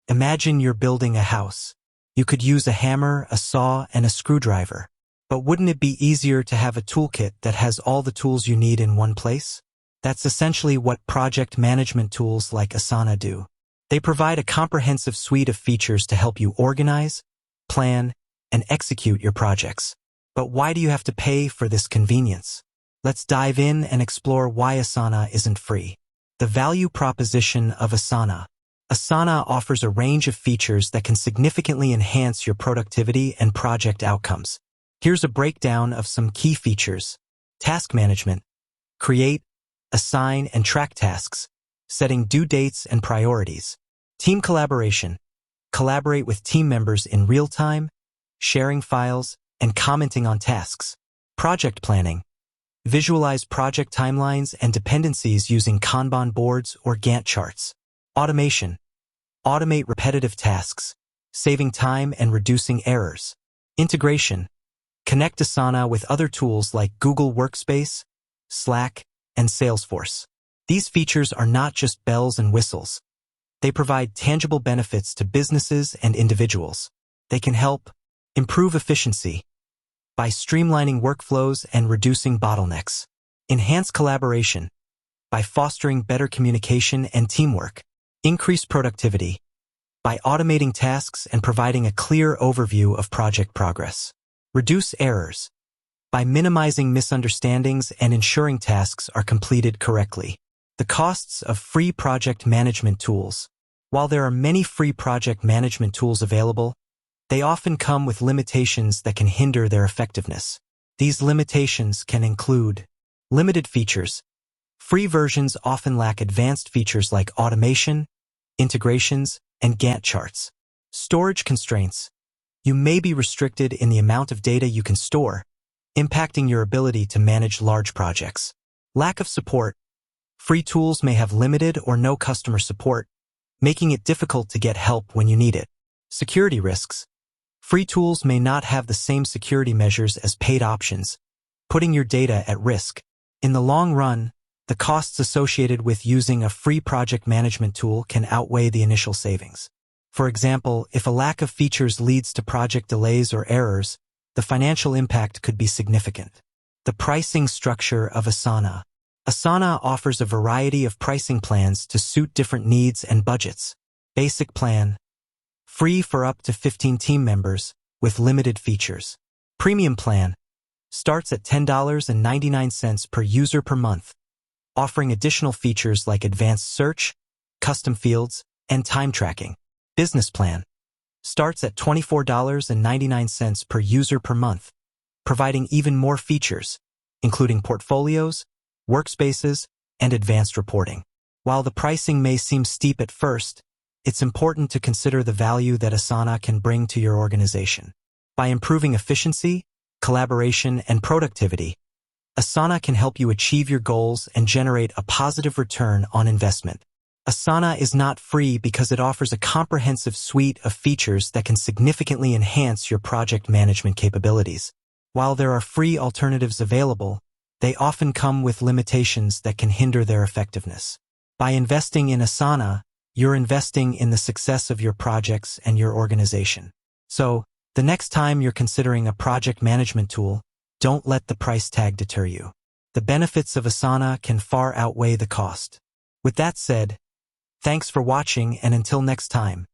Imagine you're building a house. You could use a hammer, a saw, and a screwdriver. But wouldn't it be easier to have a toolkit that has all the tools you need in one place? That's essentially what project management tools like Asana do. They provide a comprehensive suite of features to help you organize, plan, and execute your projects. But why do you have to pay for this convenience? Let's dive in and explore why Asana isn't free. The value proposition of Asana. Asana offers a range of features that can significantly enhance your productivity and project outcomes. Here's a breakdown of some key features. Task management. Create, assign, and track tasks, setting due dates and priorities. Team collaboration. Collaborate with team members in real time, sharing files, and commenting on tasks. Project planning. Visualize project timelines and dependencies using Kanban boards or Gantt charts. Automation. Automate repetitive tasks, saving time and reducing errors. Integration. Connect Asana with other tools like Google Workspace, Slack, and Salesforce. These features are not just bells and whistles. They provide tangible benefits to businesses and individuals. They can help improve efficiency by streamlining workflows and reducing bottlenecks. Enhance collaboration by fostering better communication and teamwork. Increase productivity by automating tasks and providing a clear overview of project progress. Reduce errors by minimizing misunderstandings and ensuring tasks are completed correctly. The costs of free project management tools. While there are many free project management tools available, they often come with limitations that can hinder their effectiveness. These limitations can include limited features. Free versions often lack advanced features like automation, integrations, and Gantt charts. Storage constraints. You may be restricted in the amount of data you can store, impacting your ability to manage large projects. Lack of support. Free tools may have limited or no customer support, making it difficult to get help when you need it. Security risks. Free tools may not have the same security measures as paid options, putting your data at risk. In the long run, the costs associated with using a free project management tool can outweigh the initial savings. For example, if a lack of features leads to project delays or errors, the financial impact could be significant. The pricing structure of Asana. Asana offers a variety of pricing plans to suit different needs and budgets. Basic plan. Free for up to 15 team members, with limited features. Premium plan. Starts at $10.99 per user per month, offering additional features like advanced search, custom fields, and time tracking. Business plan. Starts at $24.99 per user per month, providing even more features, including portfolios, workspaces, and advanced reporting. While the pricing may seem steep at first, it's important to consider the value that Asana can bring to your organization. By improving efficiency, collaboration, and productivity, Asana can help you achieve your goals and generate a positive return on investment. Asana is not free because it offers a comprehensive suite of features that can significantly enhance your project management capabilities. While there are free alternatives available, they often come with limitations that can hinder their effectiveness. By investing in Asana, you're investing in the success of your projects and your organization. So, the next time you're considering a project management tool, don't let the price tag deter you. The benefits of Asana can far outweigh the cost. With that said, thanks for watching, and until next time.